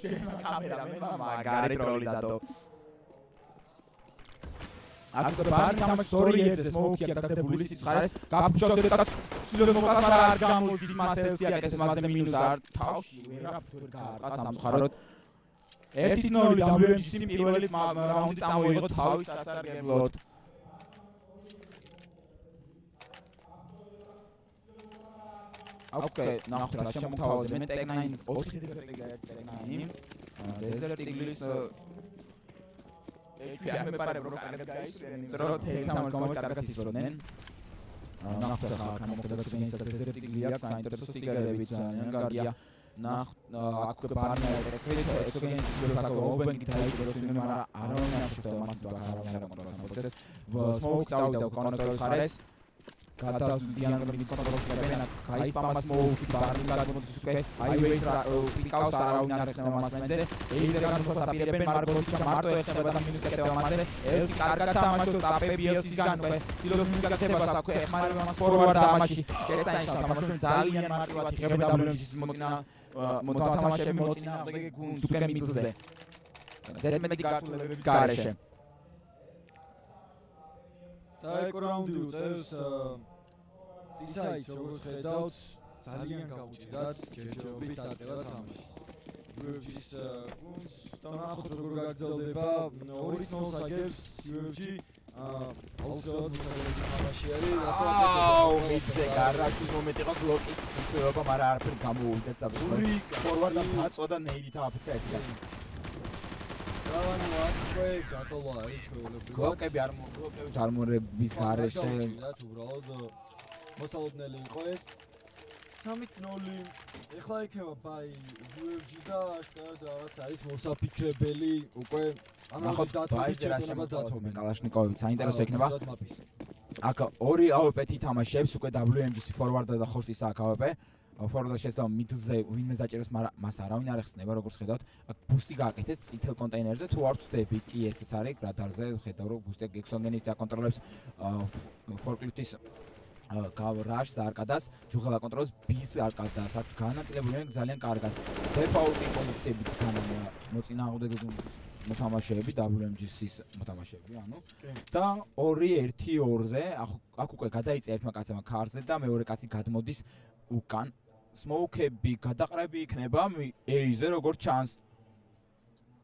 ჩემმა კამერამენმა მაგარი ტროლი დადო. აქ ბარნი თამაშს 2-1-ზე სმოუკი აკეთებული სიცხარეს გაფუჭავს ერთად სიზონის მომყავს მაგრამ არ გამოდის მასელსი აკეთებს მასზე მინუს არ თავში ვერაფერ გაარტყა სამწუხაროდ 1-0 WMGC პირველი რაუნდი წამოიღო თავის სასარგებლოდ. ოკეი, ნახოთ რა შემოთავაზე მე Tech9 4 დეზერტი Tech9 დეზერტ ინგლის მე პარე რო კარგად გაიწვიენ, იმიტომ რომ თეილთან კარგად ისროდნენ. ნახოთ ხა გამოხდება ჩვენი დეზერტ ინგლიაკ საინტერესო სტიგერები ძალიან კარგია. აქ ბარნა ექსპერიმენტი შესაძლოა ობენგი დაიწყოს ვინმე მაგრამ არავინ არ შეხვდა მას ბაქარავინ არ კონტროლს. სმოუკ წავიდა კონექტორის ხარეს. გადავდიან კონტროლს ლებენ აი სპამას მოვუქი ბარნი გადმოდის უკვე აივეის პიკავს არავინ არ ეხება მას მენზე ეიზერ განუხოს აპირებენ მარგოლიჩა მარტო ეხება და მინუს კეთება მასზე ელსი კარგად თამაშობს აპები ელსისგან უკვე სილოს მინუს გაკეთებას აქვს ეხმარება მას ფორვარდ ამაში შესანიშნავ თამაშობენ ძალიან მარტივად იღებენ WMGC-ის მოთამაშეები მოწინააღმდეგე გუნდს უკვე მიდლზე ზედმეტი გართულების გარეშე და ეგ რაუნდი უწევს დისაიდს როგორც ხედავთ ძალიან გაუჭირდათ ჯერჯერობით დაწევა თამაშის. UFG-ის გუნდს და ნახოთ როგორ გაგრძელდება 2-0-ს აგებს UFG აუცილებლად მისაღები თამაში არის. მიდზე გარაშის მომენტი იყო ბლოკის სიტუაცია მაგრამ არაფერი გამოუვიდა საფრთხე. ფორვარდად დაწვა და ნეიდით აფეთქა ერთად. რავანი ვაკვე გატოვა არის ჩვეულებრივად. ბლოკები არ მორების გარეშე უბრალოდ მოსალოდნელი იყო ეს 3-0 ეხლა იქნება ბაი UFG და აშკარად რაღაც არის მოსაფიქრებელი უკვე ნახოთ ბაის ჯერაშემოს დათომენ კალაშნიკოვი საინტერესო იქნება აქ ორი AWP თამაშებს უკვე WMGC ფორვარდა და ხორტის აქ AWP ფორვარდა შეცდომა მიდლზე ვინმე დაჭერეს მაგრამ მას არავინ არ ეხსნება როგორც ხედავთ აქ ბუსტი გააკეთეს წითელ კონტეინერზე თუ არ ვწდები კი ესეც არის რადარზე ხედავ რომ ბუსტი გექსონგენის აკონტროლებს ფორკლიფტის რაშს არკადას ჯუღელა კონტროლს ბის არკადას აქ განაწილებული ძალიან კარგად დეფაულტი პოზიციები მოწინააღმდეგე მოთამაშეები WMGC-ის მოთამაშეები ანუ და 2-1-2-ზე აქ უკვე გადაიწია ერთმა კაცმა ქარზე და მეორე კაცი გადმოდის უკან სმოუკები გადაყრები იქნება ეიზე როგორც ჩანს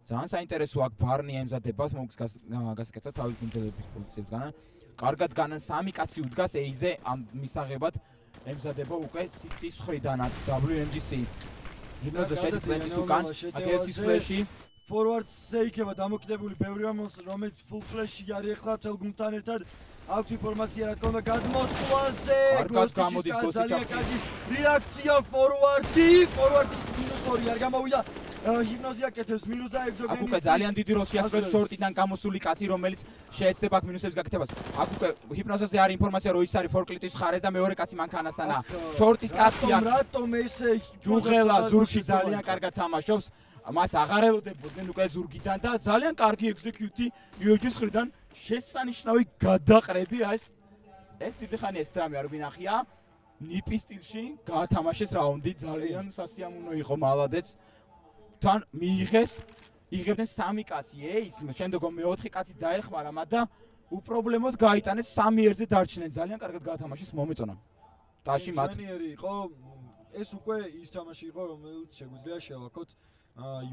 ძალიან საინტერესო აქ ბარნი ემზადება სმოუკს გასაკეთო თავის გუნდების პოზიციებიდან კარგად განან სამი კაცი უდგას ეიზე ამ მისაღებად ემზადება უკვე სიტის ხრიდანაც WMGC ჰიპნოზა შედის ფლეშის უკან აგრესის ფლეში ფორვარდზე იქნება დამოკიდებული ბევრი რომელიც ფულ ფლეში არის ახლა თელ გუნდთან ერთად აქვს ინფორმაცია რა თქმა უნდა გადმოსვლაზე გოსტიჩის ძალიან კარგი რეაქცია ფორვარდის -2 არ გამოვიდა ჰიპნოზი აკეთებს მინუს და ეგზოგენის აქ უკვე ძალიან დიდი როლი შეასრულებს შორტიდან გამოსული კაცი რომელიც შეეცდება აქ მინუსების გაკეთებას აქ უკვე ჰიპნოზაზე არის ინფორმაცია რომ ის არის ფორკლიტის ხარეს და მეორე კაცი მანქანასთანა შორტის კაცი აქ რატომ ესე ჯუღელა ზურგში ძალიან კარგად თამაშობს მას აღარ ელოდებოდნენ უკვე ზურგიდან და ძალიან კარგი ექსეკიუტი UFG-ის მხრიდან შესანიშნავი გადაყრები ეს დიდი ხანი ეს დრამი არ გვინახია ნიპის სტილში გაათამაშეს რაუნდი ძალიან სასიამოვნო იყო მალადეც თან იღებდნენ სამი კაცი ის შემდგომ მეოთხე კაცი დაეხმარა მათ და უპრობლემოდ გაიტანეს 3-1-ზე დარჩნენ ძალიან კარგად გაათამაშეს მომეწონა ტაში მათ მშვენიერი იყო ეს უკვე ის თამაში იყო რომელიც შეგვიძლია შევაქოთ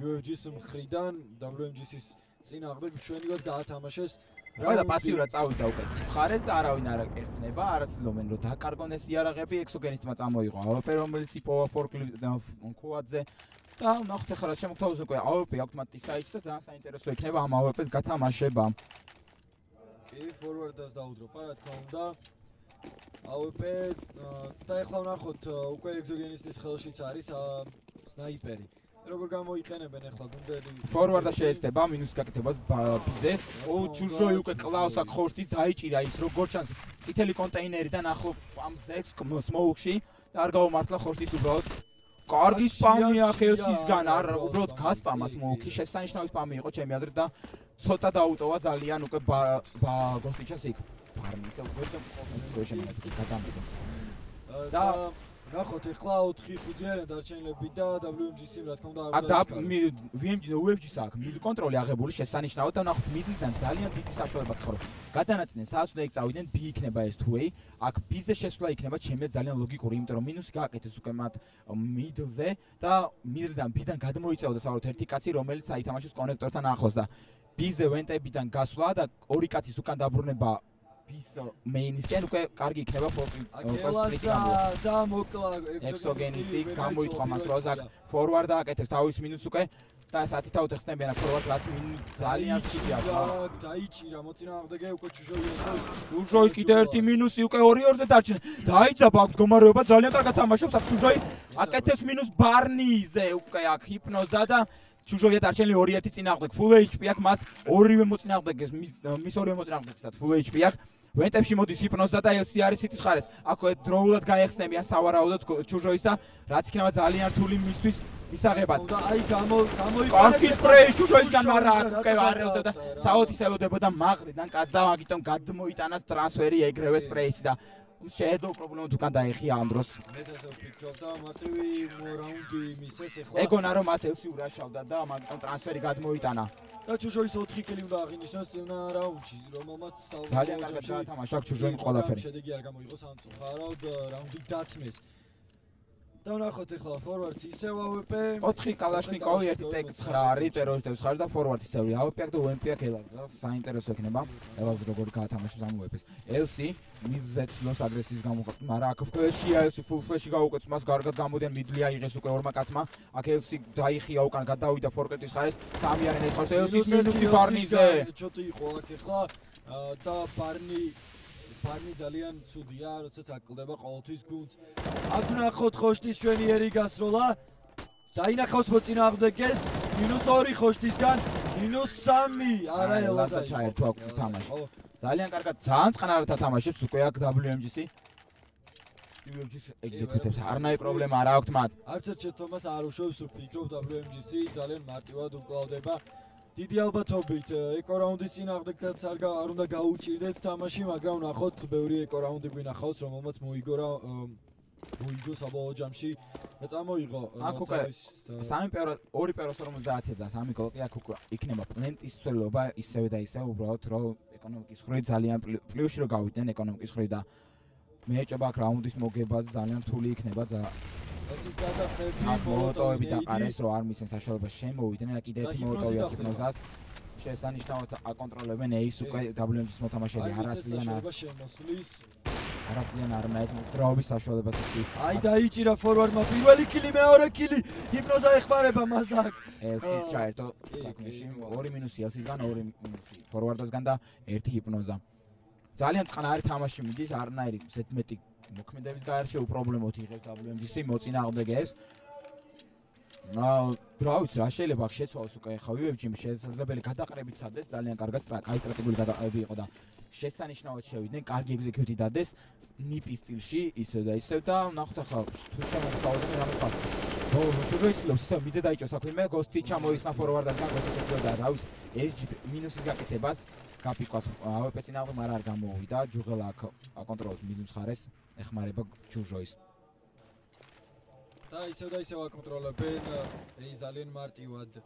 UFG-ის მხრიდან WMGC-ის წინააღმდეგ მშვენივრად გაათამაშეს და პასიურად წავიდა უკვე ის ხარეს და არავინ არ ეხსნება არაცნობენ რომ დაკარგონ ეს იარაღები ექსოგენისტმა წამოიღო AWP რომელიც იპოვა ფორკლივადზე და ნახოთ ახლა რა შემოგთავაზეს უკვე AWP აქვთ მათ დისაიდს და ძალიან საინტერესო იქნება ამ AWP-ს გათამაშება კი ფორვარდას დაუდროპა რა თქმა უნდა AWP და ახლა ვნახოთ უკვე ექსოგენისტის ხელშიც არის სნაიპერი როგორ გამოიყენებენ ახლა გუნდები ფორვარდა შეეცდება მინუს გაკეთებას ბიზე ჩუჟოი უკვე კლავს აქ ხორტის დაიჭირა ის როგორ ჩანს წითელი კონტეინერიდან ახლო ამ 6 სმოუკში და არ გავმართლა ხორტის უბრალოდ კარგი სპამი ახელსისგან არ უბრალოდ გასპამა სმოუკი შესანიშნავი სპამი იყო ჩემი აზრით და ცოტა დაუტოვა ძალიან უკვე გოსტიჩას იქ ბარნი ისე უკვე გადამიდო და ნახოთ ეხლა 4-5-იან დარჩენილები და WMGC-მ რა თქმა უნდა UFG-ს აქვს მიდ კონტროლი აღებული შესანიშნავად და ნახოთ მიდიდან ძალიან დიდი საშუალება გახარო. გადანაწილდნენ სადაც უნდა იქწავიდნენ B იქნება ეს two-way. აქ B-ზე შესვლა იქნება ჩემი ძალიან ლოგიკური, იმიტომ რომ მინუსი გააკეთეს უკვე მათ მიდლზე და მიდლიდან B-დან გადმოიწეოდა საერთოდ ერთი კაცი, რომელიც აითამაშებს კონექტორთან ახლოს და B-ზე ვენტებიდან გასვლა და ორი კაცის უკან დაბრუნება bis mainisken უკვე კარგი იქნება და მოკლა exogenisti გამოიწვა მას როზაკ forward დააკეთებს თავის მინუს უკვე და სათითაოდ ხსნებიან აქ forward რაც ძალიან ცივია დაიჭირა მოწინააღმდეგე უკვე ჩუჟოის კიდე ერთი მინუსი უკვე 2-2-ზე დარჩენ დაიძაბა აქ მდგომარეობა ძალიან კარგად თამაშობს აქ ჩუჟოი აკეთებს მინუს ბარნიზე უკვე აქ ჰიპნოზა და ჩუჟოია დარჩენილი 2-1 წინააღმდეგ full HP აქ მას ორივე მოწინააღმდეგეს მის ორივე მოწინააღმდეგესაც full HP აქ ვენტებში მოდის ჰიპნოზა და LC არის სიტის ხარეს აქვე დროულად გაეხსნებიან სავარაუდოდ ჩუჟოის და რაც იქნება ძალიან რთული მისთვის მისაღებად და აი გამოიყურებს კარგი სპრეი ჩუჟოისგან მაგრამ უკვე არელდა და საოთის ელოდებოდა მაღლიდან კაც და მაგიტომ გადმოიტანას ტრანსფერი ეგრევე სპრეისი და შეედო პრობლემა თუ კან დაეხია ამ დროს მეც ასე ვფიქრობ და მარტივი რაუნდი მისეს ახლა ეგონა რომ მას LC ურაშავდა და მაგიტომ ტრანსფერი გადმოიტანა და ჩუჟოის 4 კილი უნდა აღინიშნოს წინა რაუნდში რომელმაც ძალიან კარგად გაათამაშა ჩუჟოიმ ყველაფერი შედეგი არ გამოიღო სამწუხაროდ რაუნდი დათმეს და ნახოთ ახლა ფორვარდს ისევ AWP 4 კალაშნიკოვი 1 TX9 არის ტერორისტებს ხარ და ფორვარდ ისევი AWP და UMP ელაზა საინტერესო იქნება ელაზა როგორი გაათამაშებს ამ UMP-ს LC მიდზე ცნობს აგრესიის გამოყენებას მაგრამ აქ ფლეშია LC full flash-ი გაუკვეთს მას კარგად გამოდიან მიდლი აიღეს უკვე ორმა კაცმა აქ LC დაიხია უკან გადავიდა ფორკეტის ხარეს სამი არიან ეწყოს LC-ს მინუსი ბარნიზე ჩოტი იყო აქ ახლა და ბარნი ძალიან ცუდია, როდესაც აკლდება ყოველთვის გუნდს. აქ ნახოთ ხოშტის ჩვენი ერი გასროლა. დაინახავს მოწინააღმდეგეს -2 ხოშტისგან -3. არა ელაზა ჩაერთვა თამაში. ძალიან კარგად, ძალიან წყნარად ათამაშებს უკვე აქ WMGC. WMGC executives არნაირი პრობლემა არ აქვს მათ. არც ერთ შეცდომას არ უშვებს ვფიქრობ WMGC ძალიან მარტივად უკლავდება. დიდი ალბათობით ეკო რაუნდის წინააღმდეგაც არ უნდა გაუჭირდეთ თამაში, მაგრამ ნახოთ ბევრი ეკო რაუნდი გვინახავს, რომელმაც მოიგო საბოლოო ჯამში და წამოიღო აქ უკვე ორი პეროს 50 და სამი გოლი აქ უკვე იქნება პლენტის ცვლილება ისევე და ისევე უბრალოდ რომ ეკონომიკის ხრით ძალიან პლუსში რომ გავიდნენ ეკონომიკის ხრით და მე ეჭობა აქ რაუნდის მოგებას ძალიან რთული იქნება ეს გადახრები მოლოტოვები და ყარეს რომ არ მისცენ საშუალებას შემოვიდნენ და კიდე ერთი მოლოტოვი აკეთნოს შესანიშნავად აკონტროლებენ ეის უკვე WMG-ს მოთამაშეები არასლიან არნაირ მოძრაობის საშუალებას იქ აი დაიჭირა ფორვარდმა პირველი კილი მეორე კილი ჰიპნოზა ეხმარება მას და LC-ს ჩაერთო საქმეში 2 მინუსი LC-სგან 2 მინუსი ფორვარდასგან და 1 ჰიპნოზა ძალიან წყნარი თამაში მიდის არნაირი ზედმეტი მოქმედების გაერში უპრობლემოდ იღებს WMGC მოწინააღმდეგეებს. რა ვიცი რა შეიძლება აქ შეცვალოს უკვე ხა UFG-მ შესაძლებელი გადაყრებით სადეს ძალიან კარგად კაი სტრატეგიული გადაყრები იყო და შესანიშნავად შევიდნენ კარგი ეგზეკიუტი დადეს ნიპის სტილში ისევ და ისევ და ნახოთ ახლა თუ შემოგწავლეთ რამე ხარ. შეგეძლოს ისევ მიდე დაიჭო საქმე გოსტი ჩამოიხსნა ფორვარდასგან გოსტი და რა ვიცი SG მინუსის გაკეთებას გაფიკვას AWP-ს წინააღმდეგ მაგრამ არ გამოვიდა ჯუღელა აქ აკონტროლებს მინუს ხარეს ეხმარება ჩუჟოის და ისევ აკონტროლებენ ძალიან მარტივად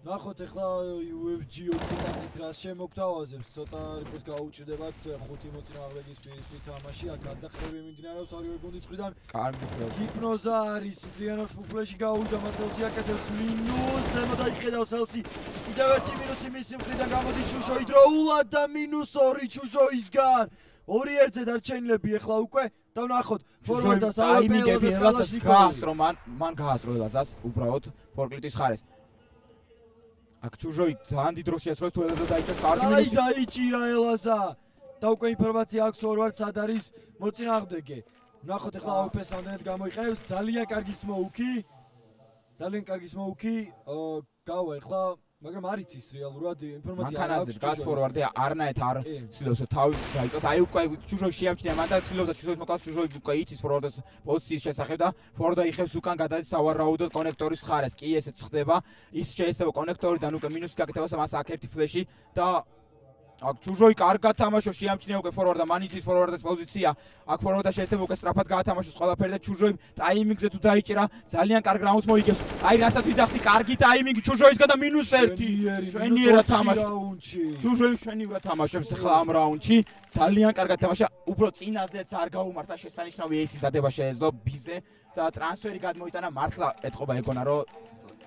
ნახოთ ახლა UFG 4 კაცით რას შემოგთავაზებს ცოტა რიგოს გაუჭირდებათ 5 მოწინააღმდეგის პირისპირ თამაში აქ გადაყრები მიმდინარეობს ორივე გუნდის მხრიდან კარგი ჰიპნოზა არის მთლიანად ფუფლეში გაუვიდა მასელსი აკეთებს მინუს შემოდაიხედავს ელსი კიდევ ერთი მინუსი მისი მხრიდან გამოდის ჩუჟოი დროულად და -2 ჩუჟოისგან 2-1-ზე დარჩენილები ახლა უკვე და ვნახოთ ფორვარდას აიმიგები ელაზას გაასწრო მან გაასწრო ელაზას უბრალოდ ფორკლიტის ხარეს აქ ჩუჟოი ძალიან დიდ დროს შეასრულებს თუ ელაზა დაიჭერს კარგი მინუსი დაიჭირა ელაზა და უკვე ინფორმაცია აქვს ფორვარდ სად არის მოწინააღმდეგე ვნახოთ ახლა AWP-ს ამდენად გამოიყენებს ძალიან კარგი სმოუკი გავა ახლა მაგრამ არ იცის რეალურად ინფორმაცია არ აქვს გას ფორვარდი არნაირ არ ცდილობს თავი დაიწყოს აი უკვე ჩუჟოი შეამჩნია მან და ცდილობდა ჩუჟოის მოკლას ჩუჟოი უკვე იცის ფორვარდის პოზიციის შესახებ და ფორვარდა იხევს უკან გადადის სავარაუდოდ კონექტორის ხარეს კი ესეც ხდება ის შეიძლება კონექტორიდან უკვე მინუსი გაკეთებას მას აქ ერთი ფლეში და აქ ჩუჟოი კარგად თამაშობს, შეამჩნია უკვე ფორვარდა, მანიძის ფორვარდის პოზიცია. აქ ფორვარდა შეიძლება უკვე სწრაფად გაათამაშოს ყველაფერი და ჩუჟოი ტაიმინგზე თუ დაიჭირა, ძალიან კარგ რაუნდს მოიგებს. აი რასაც ვიძახდი, კარგი ტაიმინგი ჩუჟოისგან და -1. შვენიერად თამაშობს. ჩუჟოი შვენიერად თამაშობს ახლა ამ რაუნდში. ძალიან კარგად თამაშა, უფრო წინაზეც არ გაუმართა, შესანიშნავი ეისის დადება შეეძლო ბიზე და ტრანსფერი გადმოიტანა, მართლა ეთყობა ეგონა რომ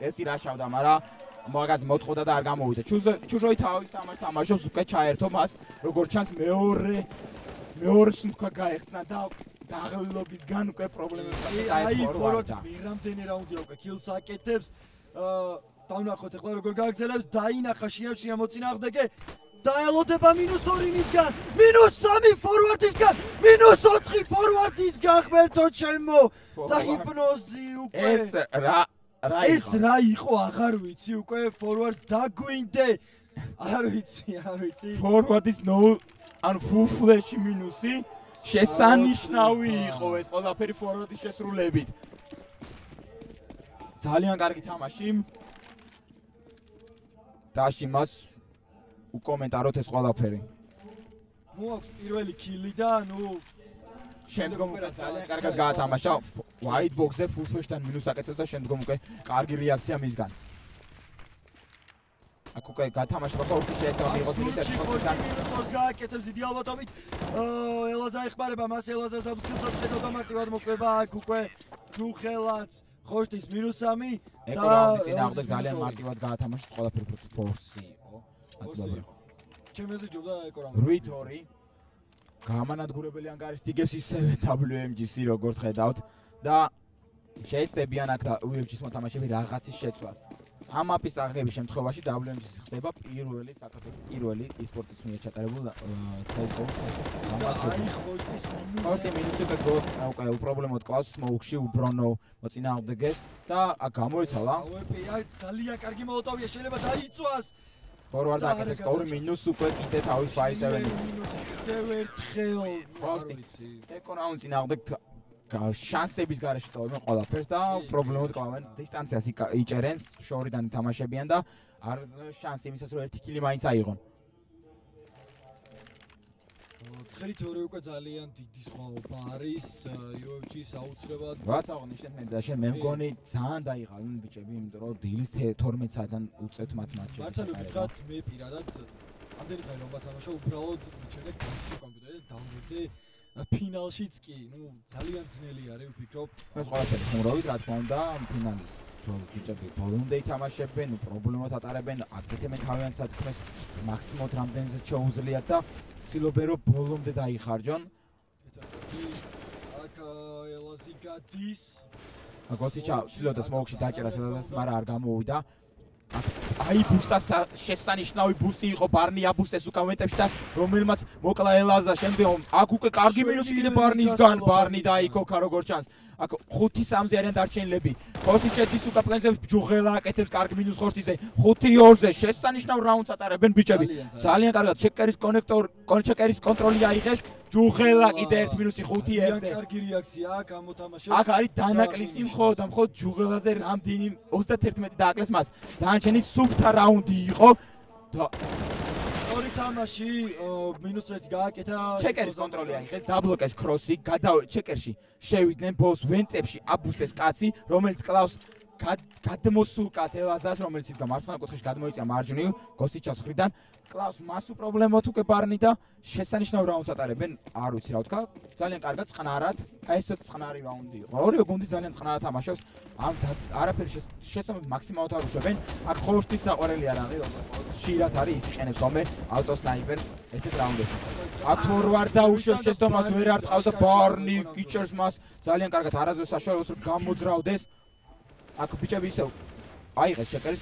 ესი რაშავდა, მაგრამ მაგას მოტყოდა და არ გამოვიდა. ჩუჟოი თავის თამაშს თამაშობს, უკვე ჩაერთო მას, როგორც ჩანს მეორეს თქვა გაეხსნა და დაღლილობისგან უკვე პრობლემებია. აი ფორვარდა მერამდენი რაუნდია უკვე კილს აკეთებს. დავნახოთ ახლა როგორ გააგრძელებს, დაინახა შეამჩნია მოწინააღმდეგე. დაელოდება -2 მისგან, -3 ფორვარდისგან, -4 ფორვარდისგან ღმერთო ჩემო და ჰიპნოზი უკვე. ეს რა იყო, აღარ ვიცი, უკვე ფორვარდ დაგვინდე. არ ვიცი. ფორვარდის ანუ full flash მინუსი შესანიშნავი იყო ეს ყველაფერი ფორვარდის შესრულებით. ძალიან კარგი თამაში. დაში მას უკომენტაროთ ეს ყველაფერი. მოაქვს პირველი კილი და შემდგომ უკვე ძალიან კარგად გაათამაშა white box-ზე full flash-დან მინუს აკეთებს და შემდგომ უკვე კარგი რეაქცია მისგან. აქ უკვე გათამაშება ხორტი შეიძლება მიიღოს მინუსებიდან. მინუსს გააკეთებს დიდი ალბათობით. ელაზა ეხმარება მას, ელაზას აბსოლუტურად შედოდა მარტივად მოკვება აქ უკვე ჯუხელაც ხორტის -3 და რაუნდის წინააღმდეგ ძალიან მარტივად გაათამაშა ყველაფერი ფორსი იყო. აცნობრივ. ჩემზე ჯობდა ეკორამ. 8-2 გამანადგურებელი ანგარიშს იგებს ისევე WMG-ს როგორც ხედავთ და შეეცდებიან აქ და UFC-ს მოთამაშეები რაღაცის შეცვლას. ამ მაპის აღების შემთხვევაში WMG-ს ხდება პირველი e-სპორტის მიერ ჩატარებულ CS:GO ხორტის მინუსი უკვე უპრობლემოდ კლავს სმოუკში უბრუნო მოწინააღმდეგეს და აქ გამოიცალა. ძალიან კარგი მოლოტოვია, შეიძლება დაიწვას. ფორვარდა აკეთებს ორი მინუს უკვე კიდე თავის ფაისევენი. მინუსი კიდევ ერთხელ. არ ვიცი. ეკონაუნ წინააღმდეგ შანსების გარეშე ტოვებენ ყველაფერს და პრობლემოდ კლავენ დისტანციას იჭერენ, შორიდან თამაშებიან და არ შანსი იმისას რომ ერთი კილი მაინც აიღონ. ცხელი თორე უკვე ძალიან დიდი სხვაობა არის UFC-ს აუცილებლად. რაც აღნიშნეთ მე და შენ მე მგონი ძალიან დაიღალნენ ბიჭები, იმიტომ რომ დილის 12 საათიდან უწევთ მათ მატჩებს. მართლა ვთქვათ, მე პირადად ამდენი ხანი რომ ვათამაშო, უბრალოდ მიჩვენე კომპიუტერზე დავდე ფინალშიც კი, ძალიან ძნელი არის, ვფიქრობ. ეს ყველაფერი ხუმრობით, რა თქმა უნდა, ფინალის ჯოლოს ბიჭები ბოლომდე ითამაშებენ, პრობლემად ატარებენ, აკეთებენ თავიანთ სათქმეს, მაქსიმუმად რამდენზე შეუძლიათ და ცდილობენ რომ ბოლომდე დაიხარჯონ. აქ ელაზი გადის. გოთიჩა ცდილობდა სმოუკში დაჭერას, მაგრამ არ გამოვიდა. აი ბუსტა შესანიშნავი ბუსტი იყო ბარნი აბუსტეს უკავენტებში და რომელმაც მოკლა ელაზა შემდგომ აქ უკვე კარგი მინუსი კიდე ბარნისგან ბარნი დაიქოქა როგორც ჩანს აქ 5-3-ზე არიან დარჩენილები ხორტის შედის უკვე პლენზე ჯუღელა აკეთებს კარგი მინუს ხორტიზე 5-2-ზე შესანიშნავ რაუნდს ატარებენ ბიჭები ძალიან კარგად ჩეკერის ჩეკერის კონტროლი აიღეს ჯუღელა კიდე 1 მინუსი 5-1-ზე კარგი რეაქცია აქ ამოთამაშებს აქ არის დანაკლისი მხოლოდ ჯუღელაზე რამდენი 31 დააკლეს მას დანარჩენი სუფთა რაუნდი იყო და ორი თამაში -1 გააკეთა ჩეკერის კონტროლი აიღეს დაბლოკეს კროსი ჩეკერში შევიდნენ ბოლს ვენტებში აბუსტეს კაცი რომელიც კლავს გადმოსულ კაც ელაზას რომელიც იდგა მარცხენა კუთხეში გადმოიწია მარჯვნივ გოსტიჩას მხრიდან კლავს მასუ პრობლემოთ უკვე ბარნი და შესანიშნავ რაუნდს ატარებენ არ ვიცი რა ვთქვა ძალიან კარგად წყნარად აი ესეც წყნარი რაუნდი იყო ორივე გუნდი ძალიან წყნარად თამაშობს ამ არაფერი შესაბამისად მაქსიმალურად არ უშვებენ აქ ხორტის საყვარელი არ არის ხშირად არის ის იყენებს ომე ავტოსნაიპერს ესეთ რაუნდებში აქ ფორვარდა უშვებს შესაბამას ვერ არტყავს და ბარნი გიჭერს მას ძალიან კარგად არაზოს საშუალებას რომ გამოძრავდეს აქ ბიჭები ისევ აიღეს ჩეკერის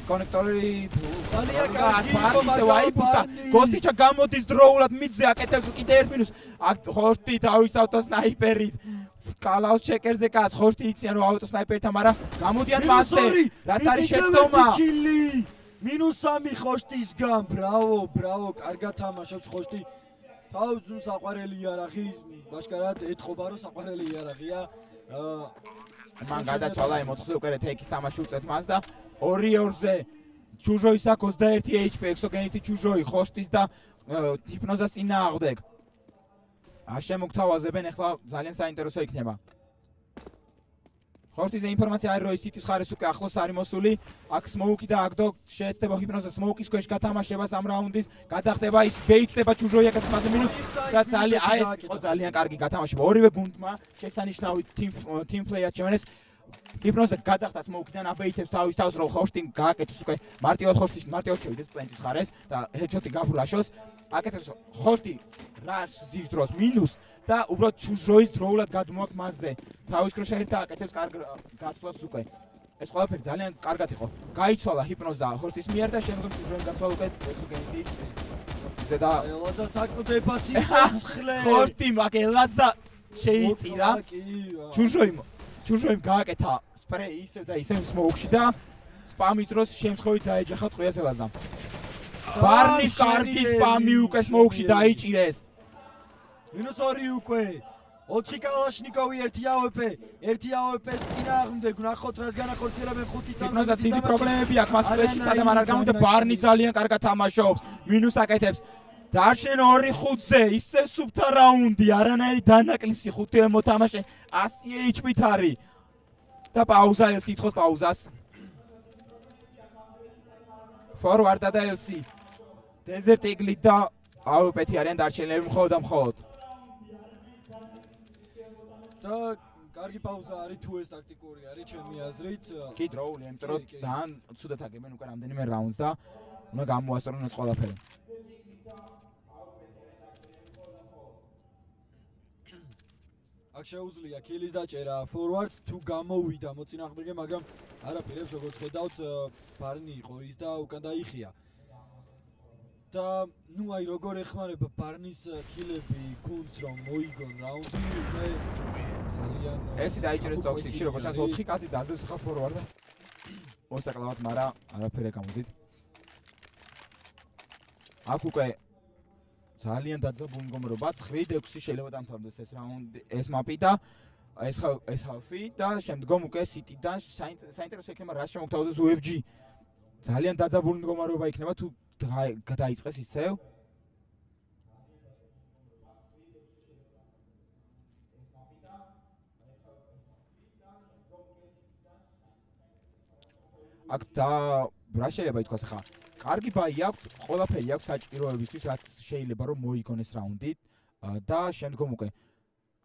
კონექტორი ძალიან კარგი ვაიბუსტა გოსტიჩა გამოდის დროულად მიძზე აკეთებს კიდე 1 მინუს აქ ხორტი თავის ავტოსნაიპერით კალავს ჩეკერზე კაც ხორტი იციან რომ ავტოსნაიპერთან მაგრამ გამოდიან მასზე რაც არის შეცდომა -3 ხორტისგან ბრავო კარგად თამაშობს ხორტი თავის საყვარელი იარაღი ბაშკარად ეთყობა რომ საყვარელი იარაღია მან გადაცვალა 4-ზე უკვე თეიქის თამაში უწევთ მას და 2-2-ზე ჩუჟოის აქვს 21 HP, ექსოგენისტი ჩუჟოი, ხოშტის და ჰიპნოზას წინააღმდეგ. შემოგთავაზებენ, ახლა ძალიან საინტერესო იქნება. ხოშტის ინფორმაცია არის, რომ სიტის ხარეს უკვე ახლოს არის მოსული. აქ სმოუკი და აკდო შეეცდება ჰიპნოზა სმოუკის ქვეშ გათამაშებას ამ რაუნდის. გადახდება ის ბეიტდება ჩუჟოი აკაც მასე მინუს და ძალიან კარგი გათამაშება. ორივე გუნდმა შესანიშნავი team play-ად შემონეს. ჰიპნოზა გადახდა სმოუკიდან აბეიტებს თავის თავს რომ ხოშტი გააკეთოს უკვე მარტივად შევიდეს პლენტის ხარეს და ჰედშოტი გაფურაშოს. აკეთებს ხოშტი რაშ ზის დროს მინუს და უბრალოდ ჩუჟოის დროულად გადმოაქვს მასზე. თავის კრო შეერთა აკეთებს კარგ გაცვლას უკვე. ეს ყველაფერი ძალიან კარგად იყო. გაიცვალა ჰიპნოზა ხოშტის მიერ და შემდგომ ჩუჟოიმ გაცვალა უკვე ესოგენდი. ზედა ელაზა საკუთე ფასი ცოცხლე. ხოშტი მაგ ელაზა შეიწირა. ჩუჟოიმ გააკეთა სპრეი ისევ და ისევ სმოუკში და სპამის დროს შემთხვევით დაეჯახა ტყვიას ელაზამ. ბარნის კარგი სპამი უკვე სმოუკში დაიჭირეს. -2 უკვე. 4 კალაშნიკოვი, 1 AWP-ს წინააღმდეგ ნახოთ რას განახორციელებენ 5 წამს. ჰიპნოზა დიდი პრობლემები აქვს მას ფლეში სადამ არ გამოდა ბარნი ძალიან კარგად თამაშობს. მინუს აკეთებს. დარჩენ 2-5-ზე, ისევ სუფთა რაუნდი, არანაირი დანაკლისი 5 მოთამაშე 100 HP-თ არის. და პაუზა ელსი ითხოვს პაუზას. ფორვარდა და ელსი. დეზერტ იგლი და AWP-თი არიან დარჩენილები მხოლოდ და მხოლოდ. და კარგი პაუზა არის თუ ეს ტაქტიკური არის ჩემი აზრით. კი დროული, იმიტომ რომ ძალიან ცუდად აგებენ უკვე რამდენიმე რაუნდს და უნდა გამოასწორონ ეს ყველაფერი. აქ შეუძლია კილის დაჭერა ფორვარდს თუ გამოვიდა მოწინააღმდეგე, მაგრამ არაფერებს როგორც ხედავთ ბარნი იყო ის და უკან დაიხია. და ნუ აი როგორ ეხმარება ბარნის კილები გუნდს რომ მოიგონ რაუნდი, ეს ძალიან ესი დაიჭერეს ტოქსიკში, როგორც ჩანს 4 კაცი დაძებს ხა ფორვარდს. მოსაკლავად, მაგრამ არაფერი გამოდით. აქ უკვე ძალიან დაძაბული მდგომარეობა 9-6 შეიძლება დამთავრდეს ეს რაუნდი, ეს მაპი და ეს ჰალფი და შემდგომ უკვე სიტიდან საინტერესო იქნება რა შემოგთავაზებს UFG. ძალიან დაძაბული მდგომარეობა იქნება თუ გადაიწყეს ისევ. აქ და რა შეიძლება ითქვას ახლა? კარგი ბაი აქვს, ყველაფერი აქვს საჭიროებისთვის, რაც შეიძლება რომ მოიგონ ეს რაუნდი და შემდგომ უკვე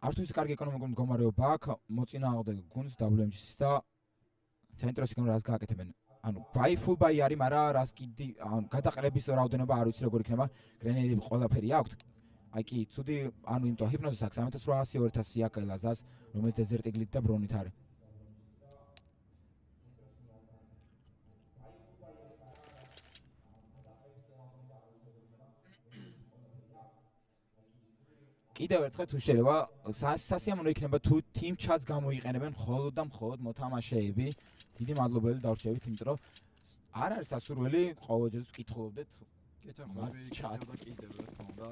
არც ის კარგი ეკონომიკური მდგომარეობა აქვს, მოწინააღმდეგ გუნდს WMG-ს და საინტერესო იქნება რას გააკეთებენ. ანუ ბაი ფულ ბაი არის, მაგრამ რას კიდე გადაყრების რაოდენობა არ ვიცი როგორ იქნება, გრენეიდები ყველაფერი აქვს. აი კი, ცუდი, ანუ იმიტომ ჰიპნოზას აქვს 3800 2000 აქ ელაზას, რომელიც დეზერტ იგლით და ბრონით არის. კიდევ ერთხელ თუ შეიძლება სასიამოვნო იქნება თუ team chat-ს გამოიყენებენ მხოლოდ და მხოლოდ მოთამაშეები. დიდი მადლობელი დავრჩებით, იმიტომ რომ არ არის სასურველი ყოველჯერ ვკითხულობდეთ კეთახმები chat-ს და კიდევ რა თქმა უნდა.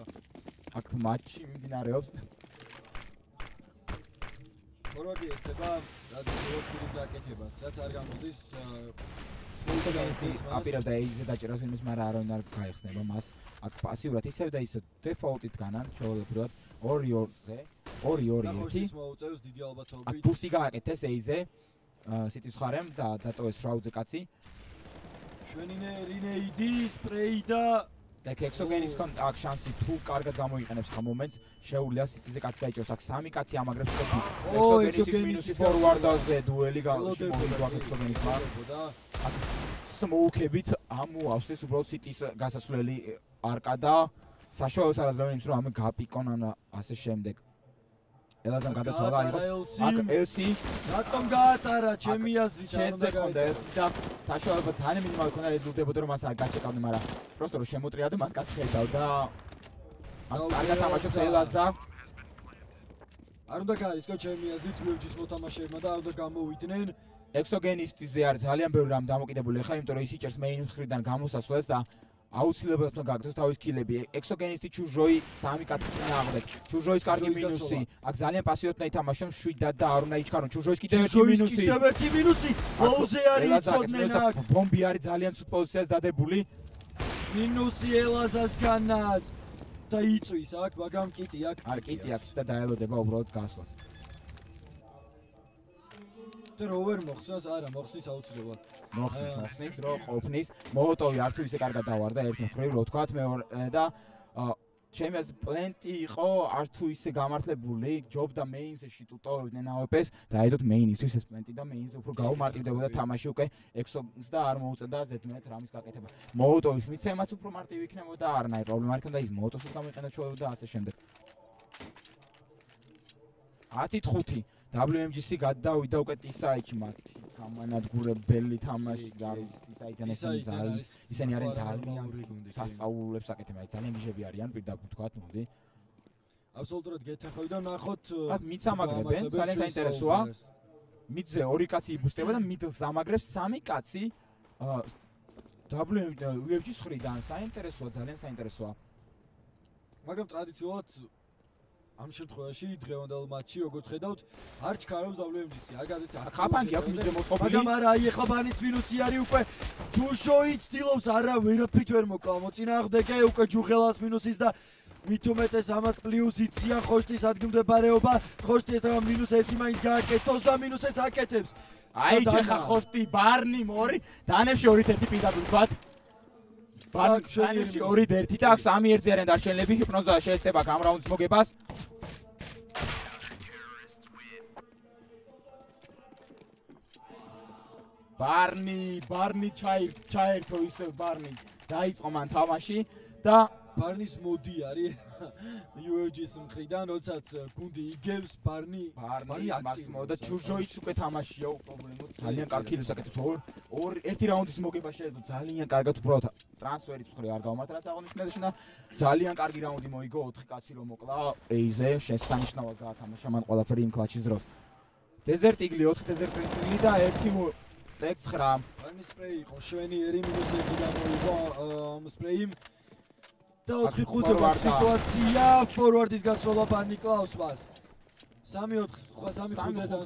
აქ მატჩი მიმდინარეობს. ფორვარდი ესდება რადგან კილის გაკეთებას, რაც არ გამოდის სმოუკის აპირებდა ეიზე დაჭერას ვინმეს, მაგრამ არავინ არ გაიხსნება მას. აქ პასიურად ისევ და ისევ დეფოლტით განან ჩაოლებროთ 2-2-ზე 2-2-1 მოუწევს დიდი ალბათობით. აქ ბუსტი გააკეთეს ეიზე სიტის ხარემ და დატოვეს შრაუძე კაცი. შვენინე რინეიდი სპრეი და ექსოგენის აქ შანსი თუ კარგად გამოიყენებს ხა მომენტს შეუძლია სიტიზე კაცი დაიჭეროს. აქ 3 კაცი ამაგრებს ექსოგენის ფორვარდაზე დუელი გამოიგო ექსოგენისმა და სმოუკებით ამოავს ეს უბრალოდ სიტის გასასვლელი არკა და საშუალებას არ აძლევენ იმის რომ ამე გაპიკონ ან ასე შემდეგ. ელაზამ გადაცვალა აქ ელსი რატომ გაატარა ჩემი აზრით და საშუალება ძალიან მინიმალური ქონდა ეძულდებოდა რომ მას არ გაჩეკავდნენ, მაგრამ просто რომ შემოტრიალდა მან კაცი ხედავდა. აქ კარგად თამაშობს ელაზა. არ უნდა გაარისკო ჩემი აზრით UFG-ს მოთამაშეებმა და არ უნდა გამოვიდნენ. ექსოგენისტზე არის ძალიან ბევრი რამ დამოკიდებული ხა, იმიტომ რომ ის იჭერს მეინ მხრიდან გამოსასვლელს და აუცილებლად უნდა გაგდოს თავის კილები. ექსოგენისტი ჩუჟოი 3 კაცი წინააღმდეგ. ჩუჟოის კარგი მინუსი. აქ ძალიან პასიურად უნდა ითამაშონ, 7 და არ უნდა იჩქარონ. ჩუჟოის კიდევ ერთი მინუსი. კიდევ ერთი მინუსი. ლოუზე არის იცოდნენ აქ. ბომბი არის ძალიან ცუდ პოზიციაზე დადებული. მინუსი ელაზასგანაც და იწვის აქ, მაგრამ კიტი აქ. არ კიტი აქვს და დაელოდება უბრალოდ გასვლას. და როვერ მოხსნას, არა, მოხსნის აუცილებლად. მოხსნის დრო ყოფნის. მოლოტოვი არ თუ ისე კარგად დავარდა ერთი მხრივ, რო ვთქვათ, მეორე და ჩემი აზრით პლენტი იყო არ თუ ისე გამართლებული, ჯობდა მეინზე შიტუტოვდნენ AWP-ს, დაედოთ მეინისთვის ეს პლენტი და მეინზე უფრო გაუმარტივდებოდა თამაში უკვე ექსოს და არ მოუწოდა ზედმეტ რამის გაკეთება. მოლოტოვის მიცემაც უფრო მარტივი იქნებოდა, არანაირი პრობლემა არ ქონდა, ის მოლოტოვს გამოიყენა ჩოლოდა ასე შემდეგ. 10-5 WMGC გადავიდა უკვე ტისაიჩი მათი გამანადგურებელი თამაში გარის ტისაიდან ისინი არიან ძალიან სასწაულებს აკეთებენ, ძალიან გიჟები არიან პირდაპირ თქვათ, მოდი. აბსოლუტურად გეთანხმები და ნახოთ აქ მიდს ამაგრებენ, ძალიან საინტერესოა. მიდზე 2 კაცი იბუსტება და მიდლს ამაგრებს 3 კაცი WMG's ხრიდან, საინტერესოა, ძალიან საინტერესოა. მაგრამ ტრადიციულად ამ შემთხვევაში დღევანდელ მატჩში როგორც ხედავთ არ ჩქარავს WMGC არ გადაცა ხაფანგი აქვს მიდზე მოწყობილი მაგრამ არა აი ახლა ბანის მინუსი არის უკვე ჯუშოი ცდილობს არა ვერაფრით ვერ მოკლა მოწინააღმდეგე უკვე ჯუღელას მინუსის და მით უმეტეს ამას პლუს იციან ხოშტის ადგილმდებარეობა ხოშტის და -1 მაინც გააკეთოს და -1 აკეთებს აი ჯეხა ხოშტი ბარნი მორი დანებში 2-1 პირდაპირ ვთქვათ ბარნში 2-1 და აქ 3-1-ზე არიან დარჩენილები ჰიპნოზა შეეცდება ამ რაუნდს მოგებას ბარნი ჩაერთო ისე ბარნის დაიწყო მან თამაში და ბარნის მოდი არის UFG-ის მხრიდან, როდესაც გუნდი იგებს ბარნი მაქსიმო და ჩურჟოიც უკვე თამაშია უპრობლემოდ ძალიან კარგი ხილს აკეთებს ერთი რაუნდის მოგება შეეძლო ძალიან კარგად უბრალოდ ტრანსფერიც მხრივ არ გავმართ რაც აღნიშნეთ და ძალიან კარგი რაუნდი მოიგო 4 კაცი რომ მოკლა ეიზე შესანიშნავად გაათამაშა მან ყველაფერი იმ კლაჩის დროს დეზერტ იგლი 4 დეზერტ იგლი და 1 ტექს 9 ბარნის სპრეი იყო შვენიერი -1 და მოიგო სპრეიმ და 4-5-ზე სიტუაცია ფორვარდის გასვლა ბარნი კლაუსვას 3-4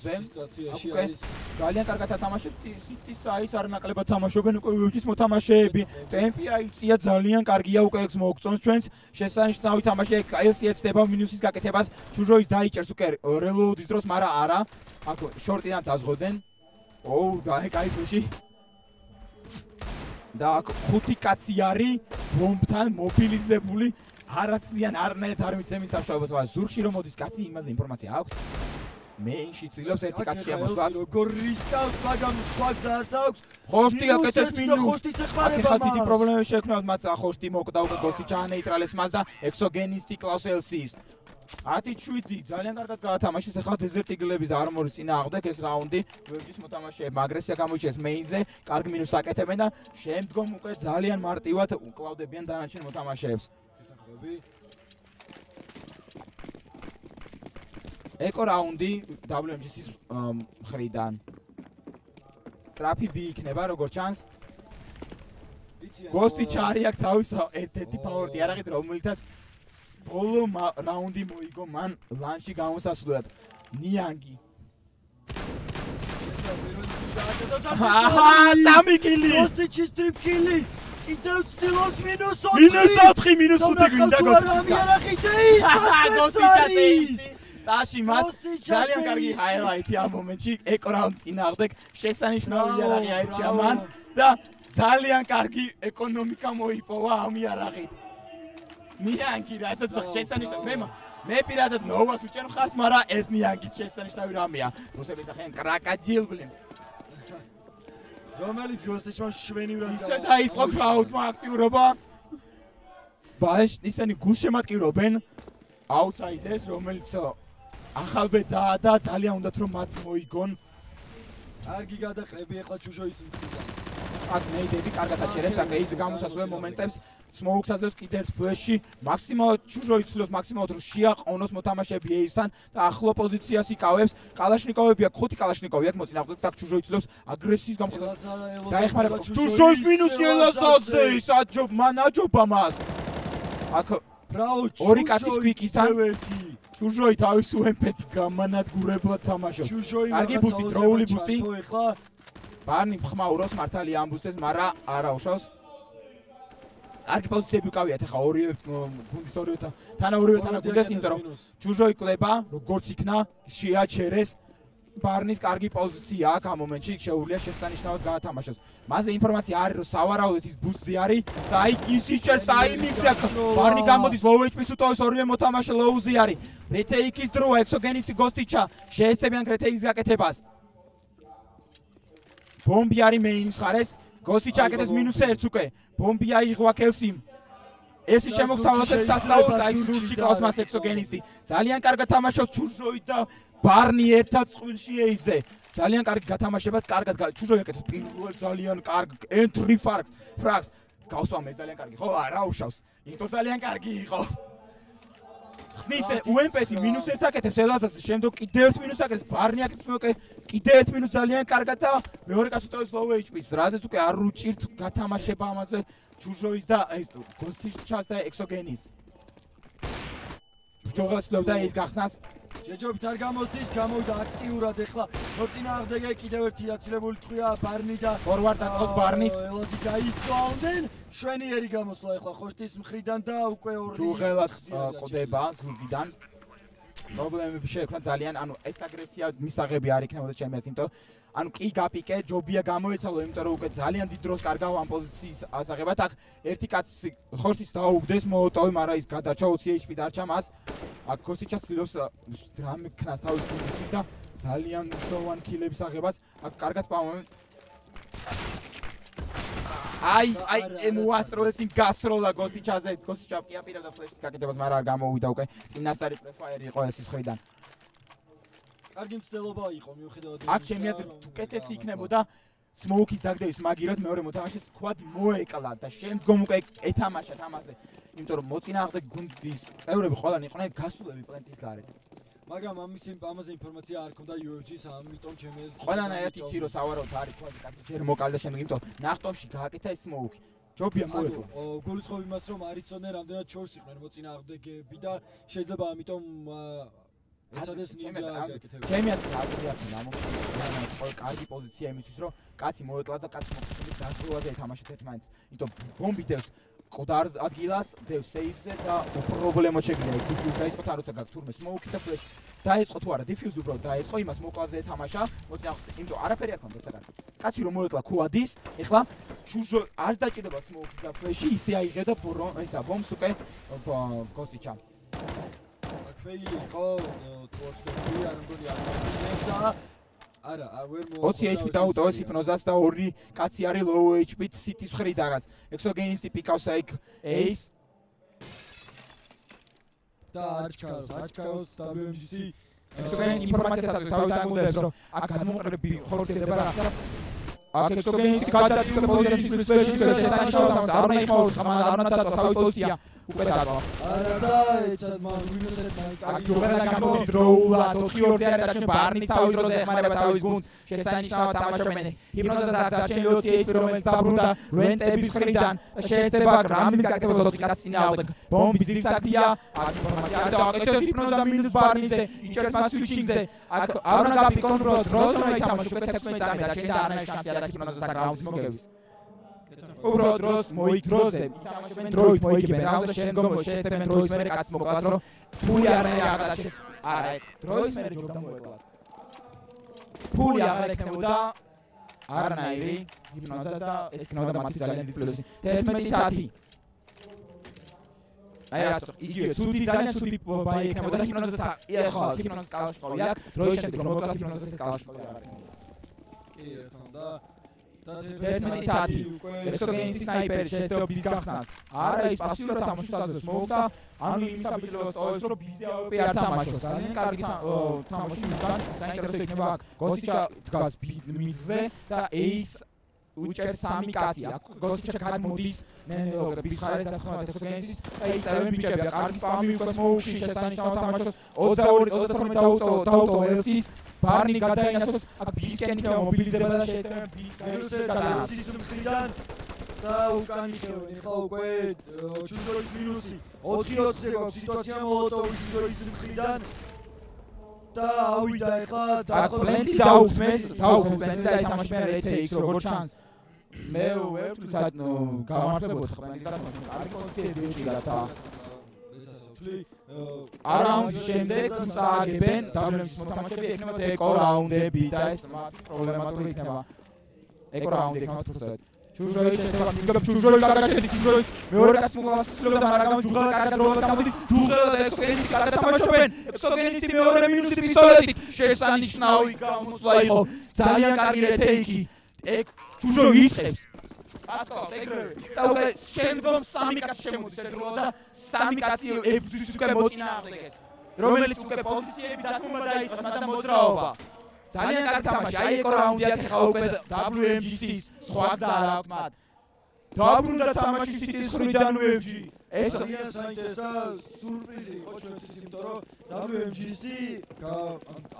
სიტუაციაში არის ძალიან კარგად ათამაშებს სიტის აის არ ნაკლებად თამაშობენ უკვე UFG-ის მოთამაშეები ტემპი აიწია ძალიან კარგია უკვე ეს მოგწონს ჩვენს შესანიშნავი თამაში LC ეცდება მინუსის გაკეთებას ჩუჟოის დაიჭერს უკვე რელოუდის დროს მაგრამ არა აქ შორტიდან წაზღოდნენ გაიქაიფუში და 5 კაცი არის ბომბთან მობილიზებული არაცლიან არნაირად არ მიცემის საშუალებას მაგრამ ზურგში რომ მოდის კაცი იმაზე ინფორმაცია აქვს მეინში ცდილობს ერთი კაცი შემოსვლას როგორ რისკავს მაგრამ სხვა გზა არც აქვს ხოშტი აკეთებს მინუს ხოშტიც ეხმარება ახლა დიდი პრობლემები შექმნათ მათ ხოშტი მოკდა უკვე გოსტი ჩაანეიტრალეს მას და ექსოგენისტი კლავს LC-ს 10-7 ძალიან კარგად გაათამაშეს ახლა დეზერტ იგლების და არმორის წინააღმდეგ ეს რაუნდი UFG-ის მოთამაშეებმა აგრესია გამოიჩეს მეინზე კარგი მინუს აკეთებენ და შემდგომ უკვე ძალიან მარტივად უკლავდებიან დანარჩენ მოთამაშეებს ეკო რაუნდი WMG-ის მხრიდან სტრაფი B იქნება როგორც ჩანს გოსტი ჩარი აქვს თავის ერთ-ერთი ფავორიტი არაღით რომელიცაც ბოლო რაუნდი მოიგო მან ლანში გამოსასვლელად ნიანგი სამი კილი გოსტი ჩისტრიპ კილი კიდევ ცდილობს -4 -5 გვინდა გოსტი ტაში მას ძალიან კარგი ჰაილაითი ამ მომენტში ეკო რაუნდ წინააღმდეგ შესანიშნავი იარაღი აირჩია მან და ძალიან კარგი ეკონომიკა მოიპოვა ამ იარაღით ნიანგი რასაც შესანიშნავი მე პირადად ნოვას უჭერ ხარს მაგრამ ეს ნიანგი შესანიშნავი რამეა რუსები და ხენ კრაკადილ ბლინ რომელიც გოსტიჩმა შვენივრად ისე დაიწყო კრაუდმა აქტიურობა ბაშ ისინი გულშემატკივრობენ აუთსაიდერს რომელიც ახალბედაა და ძალიან უნდათ რომ მათ მოიგონ კარგი გადაყრები ახლა ჩუშოის მხრიდან აქ ნეიდები კარგად აჩერებს აქ ის გამოსასვლელ მომენტებს Smoke აძლევს კიდევ ერთ ფლეში, მაქსიმალურად ჩუჟო იცლებს მაქსიმალურად რომ შეაყოვნოს მოთამაშეები ეისთან და ახლო პოზიციას იკავებს. კალაშნიკოვები აქვს 5 კალაშნიკოვი აქვს მოწინააღმდეგე და ჩუჟო იცლებს აგრესიის გამხდარად. დაეხმარება ჩუჟოის მინუსი ელასაზე, საჯობ მანაჯობა მას. აქ ორი კაცის კვიკისთან ჩუჟოი თავის უემპეთი გამანადგურებლად თამაშობს. კარგი ბუსტი, დროული ბუსტი. ბარნი ხმაურობს მართალია ამ ბუსტეს, მაგრამ არა უშავს. კარგი პოზიციები უკავიათ ახლა ორივე გუნდის ორივე თანაგუნდეს, იმიტომ რომ ჩუჟოი კლება, როგორც იქნა შეაჩერეს. ბარნის კარგი პოზიცია აქვს ამ მომენტში, შეუძლია შესანიშნავად გაათამაშოს. მასზე ინფორმაცია არის, რომ სავარაუდოდ ის ბუსტზე არის და აი ის იჭერს და აი მიქსი აქვს. ბარნი გამოდის low HP-ს უტოვის ორივე მოთამაშე low-ზე არის. რეთეიკის დროა, ექსოგენისტი გოსტიჩა შეესწებიან რეთეიკის გაკეთებას. ბომბი არის მეინის ხარეს, გოსტიჩა აკეთებს -1-ს უკვე. ბომბი აიღო აკელსიმ. ეს შემოგთავაზებს სასწაულს და აი სულში ყავს მას ექსოგენისტი. ძალიან კარგად თამაშობს ჩუჟოი და ბარნი ერთად წყვილში ეიზე. ძალიან კარგი გათამაშება, კარგად ჩუჟოი აკეთებს პირველ ძალიან კარგ entry frags. გავსვამ ეს ძალიან კარგი, ხო? არა, უშავს. იმიტომ ძალიან კარგი იყო. ხსნის უემპეთი -1-ს აკეთებს ელაზაზე, შემდეგ კიდევ ერთ -ს აკეთებს, ბარნი აკეთებს კიდევ ერთ -ს ძალიან კარგად და მეორე კაცი უტოვის low HP-ს, რაზეც უკვე არ უჭირთ გათამაშება ამაზე ჩუჟოის და ეს გოსტიჩას და ექსოგენის. ჩუჟოღას და ის გახსნას შეჯობით არ გამოსდის, გამოვიდა აქტიურად ახლა მოწინააღმდეგე კიდევ ერთი აცილებული ტყვია ბარნი და ფორვარდ აკავს ბარნის. ელაზი გაიწვავდნენ, შვენიერი გამოსვლა ახლა ხოშტის მხრიდან და უკვე ორი ჩუღელად ყდება ზურგიდან. პრობლემები შეექმნა ძალიან, ანუ ეს აგრესია მისაღები არ იქნებოდა ჩემი აზრით, იმიტომ ანუ კი გაპიკე, ჯობია გამოეცალო, იმიტომ რომ უკვე ძალიან დიდ დროს კარგავ ამ პოზიციის ასაღებად. აქ ერთი კაცი ხორთის დაუგდეს მოლოტოვი, მაგრამ ის გადარჩა 20 HP დარჩა მას. აქ გოსტიჩა ცდილობს რამე ქნას თავის გუნდში და ძალიან მნიშვნელოვანი კილების აღებას. აქ კარგად პაუმენ. აი მოასწროეს იმ გასროლა გოსტიჩაზე. გოსტიჩა პირდაპირ ფლეშით გაკეთებას, მაგრამ არ გამოვიდა უკვე. წინასწარი პრეფაიერი იყო ეს მხრიდან. კარგი მცდელობა იყო მიუხედავად იმისა. აქ ჩემი აზრით უკეთესი იქნებოდა სმოუკის დაგდევის მაგირად მეორე მოთამაშეს კვადი მოეკლა და შემდგომ უკვე ეთამაშა თამაზე. იმიტომ რომ მოწინააღმდეგე გუნდის წევრები ყველანი იყვნენ გასულები პლენტის გარეთ. მაგრამ ამაზე ინფორმაცია არ ქონდა UFG-ს, ამიტომ ჩემი აზრით ყველანაირად იცი რომ სავარაუდოდ არის კვადი კაცი ჯერ მოკალდა შემდეგ, იმიტომ ნახტომში გააკეთა ეს სმოუკი. ჯობია მოეკლა. გულისხმობ იმას რომ არ იცოდნენ რამდენად ჩორს იყვნენ მოწინააღმდეგეები და შეიძლება ამიტომ ეცადეს ნინჯა გაკეთება. ჩემი აზრით აგრია ამომხდარა ყოველ კარგი პოზიცია იმისთვის რომ კაცი მოეკლა და კაცი მოხდეს დასრულაზე ეთამაშეთ ერთმანეთს. იმიტომ ბომბი დევს ყდარს ადგილას, დევს სეივზე და უპრობლემო შეგვიძლია დიფიუზ დაიწყოთ არ როცა გაქვს თურმე სმოუკი და ფლეში. დაიწყო თუ არა დიფიუზ უბრალოდ დაიწყო იმას მოკლაზე ეთამაშა. მოწინააღმდეგე, იმიტომ არაფერი არ ქონდა საკარგო. კაცი რომ მოეკლა ქუადის, ეხლა ჩუჟო არ დაჭირდება სმოუკი და ფლეში, ისე აიღე და ისა ბომბს უკვე გოსტიჩა. ფეილი იყო თორსტები არ მგონი არ არა ვერ მოაქვს 20 HP დაუტოვეს ჰიპნოზას და ორი კაცი არის low HP-თ სიტის ხრიდანაც ექსოგენისტი პიკავს აიქ ეის და არჩკავს WMGC ექსოგენისტი ინფორმაციას აქვს თავიდან მოდებს რომ აქ გადმოყრები ხორცდება რა აქ ექსოგენისტი გადადის პოზიციის ფლეში შესანიშნავად არ უნდა იყოს არ უნდა დაწვა თავის პოზიცია უკვე დაწვა. არა და ეცად მან ვინოსეთ მაინც აქ ჯობერა გამოდის დროულა თოქიორზე არის და ბარნი თავის დროზე ეხმარება თავის გუნდს შესანიშნავად თამაშობენ. ჰიპნოზას დარჩენილი 20 HP რომელიც დაბრუნდა რენტების მხრიდან და შეეცდება რამის გაკეთებას 20 კაცის წინააღმდეგ. ბომბი ძირსათია, აქ ინფორმაცია არ დააკეთებს ჰიპნოზა მინუს ბარნიზე, იჭერს მას სვიჩინგზე. აქ არ უნდა გაპიკონ უბრალოდ დროზე უნდა ითამაშოს უკვე 16 წამი და შენ და არანაირი შანსი არ აქვს ჰიპნოზას აქ რაუნდს მოგევის. უბრალოდ დროს მოიქროზე ითამაშებენ დროით მოიგებენ რაუნდს შემდგომ შეეცდებენ დროის მერე კაცს მოკლას რომ ფული არანაირი აღარჩეს არა ეგ დროის მერე ჯობდა მოეკლათ ფული აღარ ექნებოდა არანაირი ჰიპნოზა და ეს იქნებოდა მათი ძალიან დიდი პლუსი 11-10 აი რა იგივე ცუდი ძალიან ცუდი ბაი ექნებოდა და ჰიპნოზა ხო ჰიპნოზა სკალაშკოლი აქ დროის შემდგომ მოკლათ ჰიპნოზა სკალაშკოლი არ არის კი ერთმა და ერთმანეთად ექსოგენისტი სნაიპერი შეეცდება ბიზ გახსნას. არა ის პასიურად თამაშობს ადრე სმოუკს და ანუ იმის აბილოს ტოვებს რომ ბიზიაოპი არ თამაშობს. ძალიან კარგი თამაში მისგან საინტერესო იქნება გოსტიჩა დგას მიზზე და ეის უჭერს 3 კაცი. გოსტიჩა გადმოდის ბიხარეს და სხვა ექსოგენეთის და იწევენ ბიჭები. კარგი სპამი უკვე მოუში შესანიშნავ თამაშობს 22-32 დაუწო ელსის ბარნი გადაინაცოს აქ ბისკენი და მობილიზება და შეეცემენ ბისკენის მხრიდან და უკანი ხევენ ხო უკვე ჩუჟოის მინუსი 4-4-ზე გვაქვს სიტუაცია მოლოტოვის ჩუჟოის მხრიდან და ავიდა ეხლა დაახლოებით დაუხმეს პლენტი და ეთამაშებენ RTX როგორც ჩანს მე ვერტუსაც გამართლებოდ ხმენდი და კარგი პოზიციები ეჭირა და არაუნდ შემდეგ წააგებენ WMG-ის მოთამაშეები ექნება ეკო რაუნდები და ეს მათი პრობლემატური იქნება ეკო რაუნდი ექნება თურმე ჩუჟოი შეიძლება მიგებ ჩუჟოი კარგად ჩუჟოი მეორე კაცი მოგასწრებდა და მაგრამ ჯუღელა კარგად როლად გამოდის ჯუღელა და ექსოგენიტი კარგად თამაშობენ ექსოგენიტი მეორე მინუსი პისტოლეტით შესანიშნავი გამოსვლა იყო ძალიან კარგი რეთეიკი ეგ ჩუჟოი იწყებს ასკოს ეგრევე და უკვე შემდგომ 3 კაცი შემოდის ერთდროულად და 3 კაცი ებრძვის უკვე მოწინააღმდეგეს რომელიც უკვე პოზიციები დათმობა დაიწყოს მაგრამ მოძრაობა ძალიან კარგი თამაში აი ეკო რაუნდი აქ ხა უკვე WMG-ის სხვა გზა არ აქვს მათ დაბრუნდა თამაში City-ის ხრიდან WMG ეს ძალიან საინტერესო და სურპრიზი იყო ჩვენთვის იმიტომ რომ WMG-ი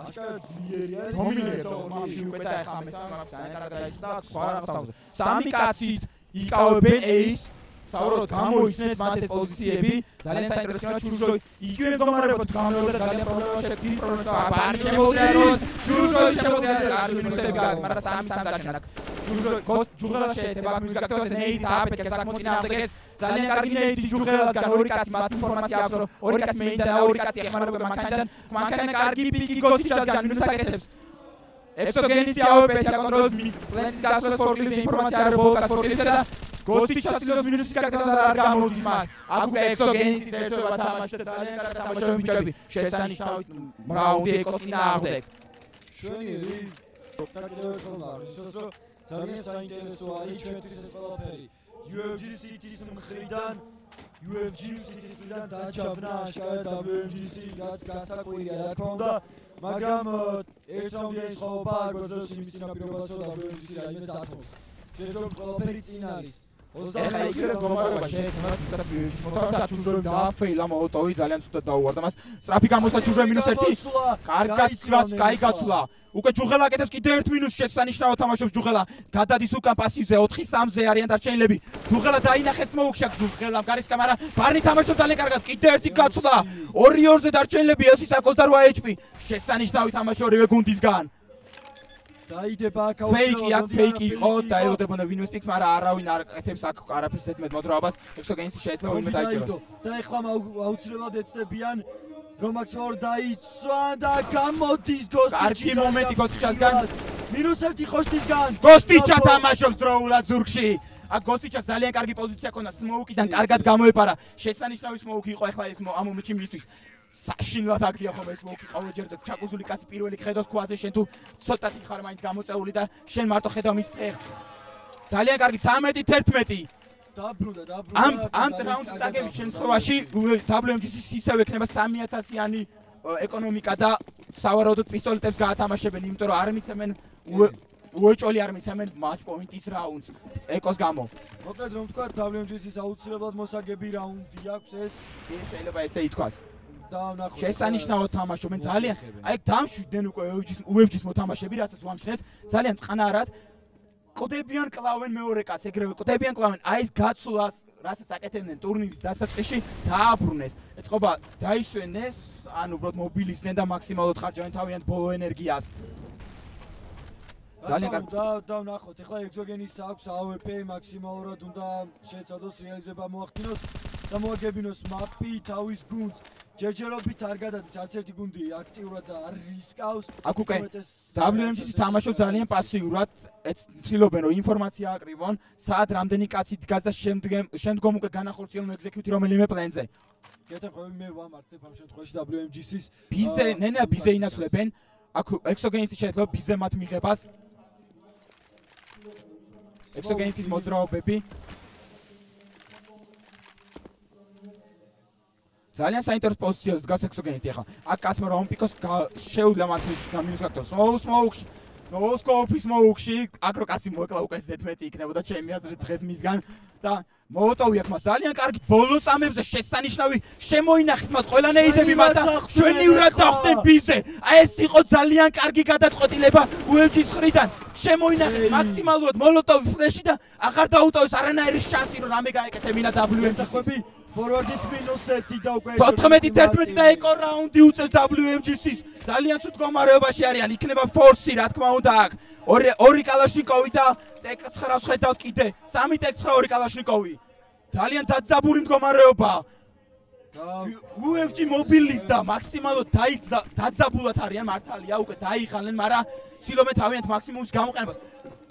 აშკარად ძლიერი არის დომინირებს მაშინ უკვე და ეხლა მესამე მაგ ძალიან კარგად დაიწყო და სხვა რაღაც თავზე 3 კაცით იკავებენ Ace საუბრობთ გამოიცნეს მათ ეს პოზიციები ძალიან საინტერესოა ჩუჟოი იგივე მდგომარეობა თუ გამეორდა ძალიან პრობლემა ბარი შემოუძლიეროს ჩუჟოი შემოუძლიეროს არ მინუსები გაქვს მაგრამ 3 დარჩენა ჩუჟოი ჯუღელა შეეცება მის გაქცევას ნეიდი აფეთქე საკმაოდ წინააღმდეგეს ძალიან კარგი ნეიდი ჯუღელასგან ორი კაცი მათ ინფორმაცია აქვს რომ ორი კაცი მეინდა და ორი კაცი ეხმარება მანქანიდან კარგი პიკი გოთიჩასგან მინუს აკეთებს ექსოგენიტი ავებეთ აკონტროლებს პლენტის გასვლას ფორკლიფზე ინფორმაცია არ ბოლკას ფორკლიფზე და გოთიჩასილოს მინუსის გაკეთება და არ გამოდის მას აქ უკვე ექსოგენიტის ერთობა თამაშობს ძალიან კარგი თამაშობენ ბიჭები შესანიშნავი რაუნდი ეკოს წინააღმდეგ შვენიერი დაგდევენ ხოლმე ისოს რომ ძალიან საინტერესო არის ჩვენთვის ეს ყველაფერი UFG City-ის მხრიდან UFG City-ის მხრიდან დაჩაბნა აშკარად WMG-ი რაც გასაკვირია რა თქმა უნდა მაგრამ ერთ რაუნდიანი სხვაობა არ გვაძლევს იმის წინაპირობას რომ WMG-ი რაიმე დათმოს ჯერჯერობით ყველაფერი წინ არის ეხლა იგივე მდგომარეობა შეექმნა თუმცა მოთავსდა ჩუჟოი დააფეილა მოლოტოვი ძალიან ცუდად დაუვარდა მას სწრაფი გამოსვლა ჩუჟოი -1 კარგად კაი გაცვლა უკვე ჯუღელა აკეთებს კიდე 1 მინუსს შესანიშნავად თამაშობს ჯუღელა გადადის უკან პასივზე 4-3-ზე არიან დარჩენილები ჯუღელა დაინახეს მოუქშა ჯუღელამ გარისკა მაგრამ ბარნი თამაშობს ძალიან კარგად კიდე 1 გაცვლა 2-2-ზე დარჩენილები ელსის 28 HP შესანიშნავი თამაში ორივე გუნდისგან დაიდება ფეიკი აქ ფეიკი იყო და ელოდებოდა ვინმეს პიკს მაგრამ არავინ არ აკეთებს აქ არაფერს ზედმეტ მოძრაობას ექსოგენიტი შეიძლება ვინმე დაიჭიროს და ეხლა აუცილებლად ეცდებიან რომ მაქსიმალურად დაიცვან და გამოდის გოსტიჩა კარგი მომენტი გოსტიჩასგან -1 ხოშტისგან გოსტიჩა თამაშობს დროულად ზურგში აქ გოსტიჩას ძალიან კარგი პოზიცია ქონდა სმოუკიდან კარგად გამოეპარა შესანიშნავი სმოუკი იყო ეხლა ეს ამ მომენტში მისთვის საშინლად აგდია ხოლმე სმოუკი ყოველჯერზე ჩაკუზული კაცი პირველი ხედავს ქვაზე შენ თუ ცოტათი ხარ მაინც გამოწეული და შენ მარტო ხედავ მის ფეხს ძალიან კარგი 13-11 დაბრუნდა ამ რაუნდის აგების შემთხვევაში WMG-ის ისევ ექნება 3000-იანი ეკონომიკა და სავარაუდოდ პისტოლეტებს გაათამაშებენ იმიტომ რომ არ მიცემენ უეჭველი არ მიცემენ матч პოინტის რაუნდს ეკოს გამო მოკლედ რომ თქვა WMG-ის აუცილებლად მოსაგები რაუნდი აქვს ეს შეიძლება ესე ითქვას და ვნახოთ შესანიშნავად თამაშობენ ძალიან აი დამშვიდნენ უკვე UFC-ის მოთამაშეები რასაც ვამჩნევთ ძალიან წყნარად ყდებიან კლავენ მეორე კაცს ეგრევე ყდებიან კლავენ აი ეს გაცვლას რასაც აკეთებდნენ ტურნირის დასაწყისში დააბრუნეს ეთყობა დაისვენეს ან უბრალოდ მობილიზდნენ და მაქსიმალურად ხარჯავენ თავიანთ ბოლო ენერგიას ძალიან კარგი და ვნახოთ ეხლა ექსოგენის აქვს AWP მაქსიმალურად უნდა შეეცადოს რეალიზება მოახდინოს და მოაგებინოს მაპი თავის გუნდს ჯერჯერობით არ გადადის არც ერთი გუნდი აქტიურად არ რისკავს აქ უკვე WMG-ს თამაშობს ძალიან პასიურად ცდილობენ რომ ინფორმაცია აყრივონ სად რამდენი კაცი დგას და შემდგომ უკვე განახორციელონ ეგზეკიუტი რომელიმე პლენზე გეთანხმები მე ვამართებ ამ შემთხვევაში WMG-ის ბიზე ნენა ბიზე ინაცვლებენ აქ ექსოგენისტი შეიძლება ბიზე მათ მიღებას ექსოგენისტის მოძრაობები ძალიან საინტერესო პოზიციაზე დგას ექსოგენისტი ახლა აქ კაცმა რომ პიკოს შეუძლია მათთვის გამინუს გაკეთოს სმოუკში ნოსკოფის მოუქში აკროკაცი მოეკლა უკვე 11 იქნებოდა ჩემი აზრით დღეს მისგან და მოლოტოვი აქ მას ძალიან კარგი ბოლო წამებზე შესანიშნავი შემოინახეს მას ყველანაირები მაგრამ ჩვენიურად დავხდნენ ბიზე აი ეს იყო ძალიან კარგი გადაწყვეტილება UFC-ის მხრიდან შემოინახეს მაქსიმალურად მოლოტოვი ფლეში და აღარ დაუტოვეს არანაირი შანსი რომ რამე გაეკეთებინა WMG-ს ფორვარდის -1 და უკვე 14-11 და ეკო რაუნდი უწევს WMG-ს ძალიან ცუდ მდგომარეობაში არიან იქნება ფორსი რა თქმა უნდა აქ ორი კალაშნიკოვი და ტექ-9-ს ხედავთ კიდე 3 ტექ-9 2 კალაშნიკოვი ძალიან დაძაბული მდგომარეობა UFC მობილის და მაქსიმალურად დაძაბულად არიან მართალია უკვე დაიხანენ მაგრამ ცდილობენ თავიანთ მაქსიმუმს გამოყენებას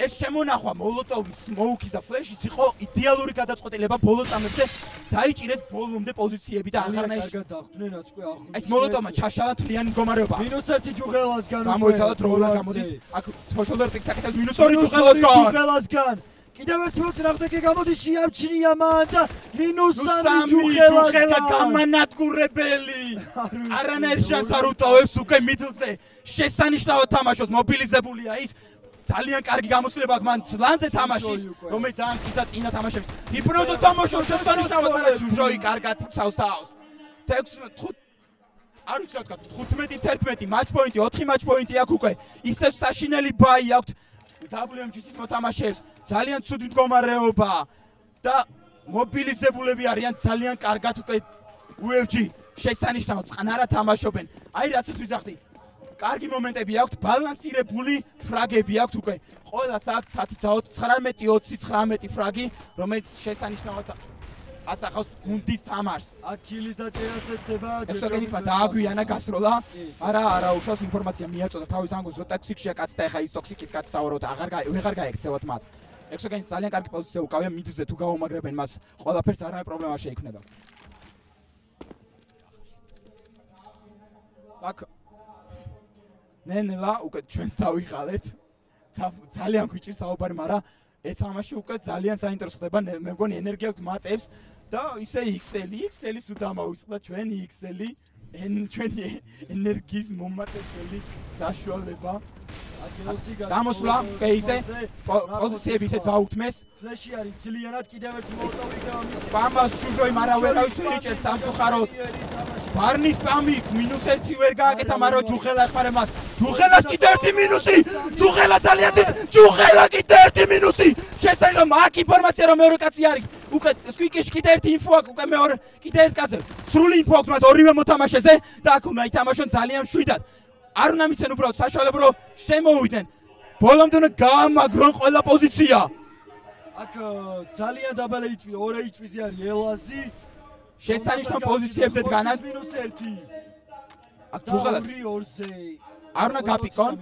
ეს შემონახვა მოლოტოვის სმოუკის და ფლეშის იყო იდეალური გადაწყვეტილება ბოლო წამებზე დაიჭირეს ბოლომდე პოზიციები და აღარნაირი კარგად დახვდნენ რაც უკვე ახლა ეს მოლოტოვმა ჩაშალა თლიანი მდგომარეობა -1 ჯუღელასგან გამოიცალა დროულად გამოდის აქ შოლდერ პიკს აკეთებს -2 ჯუღელასგან კიდევ ერთი მოწინააღმდეგე გამოდის შეამჩნია მან და -3 ჯუღელა გამანადგურებელი არანაირ შანსს არ უტოვებს უკვე მიდლზე შესანიშნავად თამაშობს მობილიზებულია ის ძალიან კარგი გამოსვლება აქვს მან ლანზე თამაშის რომელიც ძალიან კიდე წინა თამაშებს ჰიპნოზო თამაშობს შესანიშნავად მაგრამ ჯუჟოი კარგად ცავს თავს 15 არ ვიცი რა თქვა 15-11 матч პოინტი 4 матч პოინტი აქვს უკვე ისევ საშინელი ბაი აქვს WMG-ის მოთამაშეებს ძალიან ცუდი მდგომარეობა და მობილიზებულები არიან ძალიან კარგად უკვე UFC შესანიშნავად წყნარად თამაშობენ აი რასაც ვიზახდი კარგი მომენტები აქვს ბალანსირებული ფრაგები აქვს უკვე ყველას აქვს 19-20-19 ფრაგი რომელიც შესანიშნავად ასახავს გუნდის თამაშს აქილის და ჭერას ესდება ექსოგენისმა დააგვიანა გასროლა არა უშავს ინფორმაცია მიაწოდა თავის თანგოს რომ ტოქსიკშია კაცი და ეხა ის ტოქსიკის კაცი საუბრობთ ვეღარ გაექცევათ მათ ექსოგენის ძალიან კარგი პოზიცია უკავია მიდზე თუ გაუმაგრებენ მას ყველაფერს არანაირი პრობლემა შეექმნება აქ ნენელა უკვე ჩვენს დავიღალეთ და ძალიან გვიჭირს საუბარი მაგრამ ეს თამაში უკვე ძალიან საინტერესო ხდება მე მგონი ენერგიას გმატებს და ისე XL-ის უდამოვიწყდა ჩვენი XL-ი ჩვენი ენერგიის მომატებელი საშუალება გამოსვლა პეიზე პოზიციები ისე დაუთმეს ფლეში არის ძალიანად კიდევ ერთი მოლოტოვი და მის პამას შუჟოი მარავერავის ვერიჭერს სამწუხაროდ ბარნის პამი -1 ვერ გააკეთა მაგრამ ჯუღელა ეხმარება მას ჯუღელას კიდე ერთი მინუსი ჯუღელა ძალიან დიდ ჯუღელა კიდე ერთი მინუსი შესაძლოა მაგ ინფორმაცია რომ მეორე კაცი არის უკვე სკვიკიში კიდე ერთი ინფო აქვს უკვე მეორე კიდე ერთ კაცზე სრული ინფო აქვს მას ორივე მოთამაშეზე და აქ უნდა ითამაშონ ძალიან მშვიდად არ უნდა მიცენ უბრალოდ საშუალება რომ შემოვიდნენ ბოლომდე უნდა გაამაგრონ ყველა პოზიცია აქ ძალიან დაბალი HP 2 HP-ზე არის ელაზი შესანიშნავ პოზიციებზე დგანან -1 აქ ჯუღელას 2-2-ზე არ უნდა გაპიკონ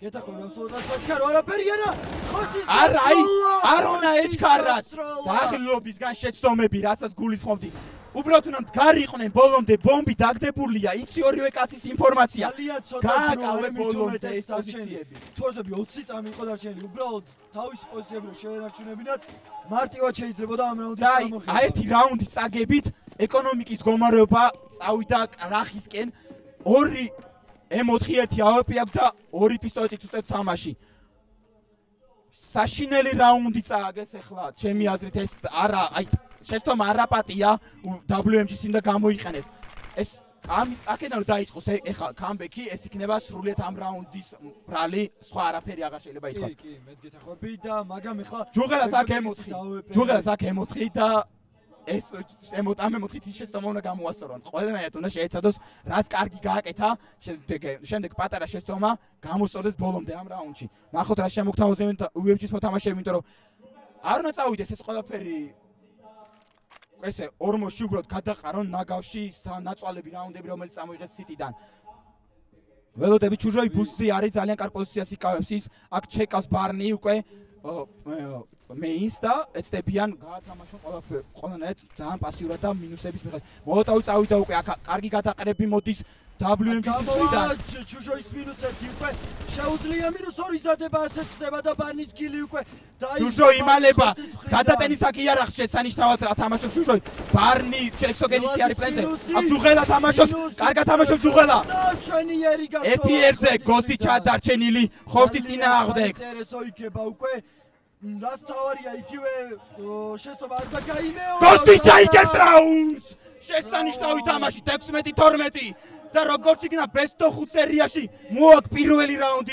გეთახმება სულაც საჩქარო არაფერი არა ხოსის არ უნდა ეჩქარად დაღლობისგან შეცდომები რასაც გულისხმობდი უბრალოდ უნდა მდგარიყვნენ ბოლომდე ბომბი დაგდებულია იცი ორივე კაცის ინფორმაცია გააკავე ბოლომდე ეს პოზიციები თორსები 20 წამი იყო დარჩენილი უბრალოდ თავის პოზიციები რომ შეერაჩუნებინათ მარტივად შეიძლებოდა ამ რაუნდში წამოხება და ერთი რაუნდის წაგებით ეკონომიკის მდგომარეობა წავიდა კრახისკენ ორი M4-1 AWP აქვს და ორი პისტოლეტით უწევთ თამაში საშინელი რაუნდი წააგეს ახლა ჩემი აზრით ეს არა აი შეცდომა არაპატია WMG-ს უნდა გამოიყენეს ეს აქედან რომ დაიწყოს ეხლა კამბექი ეს იქნება სრულიად ამ რაუნდის ბრალი სხვა არაფერი აღარ შეიძლება ითქვას კი მეც გეთახვები და მაგრამ ეხლა ჯუღელას აქ M4 და ეს ამ M4-ით ის შეცდომა უნდა გამოასწორონ ყველანაირად უნდა შეეცადოს რაც კარგი გააკეთა შემდეგ პატარა შეცდომა გამოსწორდეს ბოლომდე ამ რაუნდში ნახოთ რა შემოგთავაზებენ UFC-ის მოთამაშეები იმიტომ რომ არ უნდა წავიდეს ეს ყველაფერი ესე ორმოში უბრალოდ გადაყარონ ნაგავში ნაწვალები რაუნდები რომელიც წამოიღეს სიტიდან ველოდები ჩუჟოი ბუსი არის ძალიან კარგ პოზიციას იკავებს ის აქ ჩეკავს ბარნი უკვე მეინს და ეცდებიან გაათამაშონ ყველანაირად ძალიან პასიურად და მინუსების მიხედვით მოლოტოვი წავიდა უკვე აქ კარგი გადაყრები მოდის WMG-ის მხრიდან. ჩუშოის -1 უკვე შეუძლია -2-ის დადება, ასე ხდება და ბარნის გილი უკვე ჩუშო იმალება. გადატენის აქ იარაღს შესანიშნავად თამაშობს ჩუშო. ბარნი ექსოგენიტი არის პლენზე. აქ ჯუღელა თამაშობს. კარგად თამაშობს ჯუღელა. შვენიერი გასწორდა. 1-1-ზე გოსტი ჩადარჩენილი ხორცის წინააღმდეგ. საინტერესო იქნება უკვე. რაც თავარია იგივე შეცდომა არ დაგაიმეო. გოსტი ჩაიგებს რაუნდს. შესანიშნავი თამაში 16-12 და როგორც იქნა best of 5 სერიაში მოაქვს პირველი რაუნდი.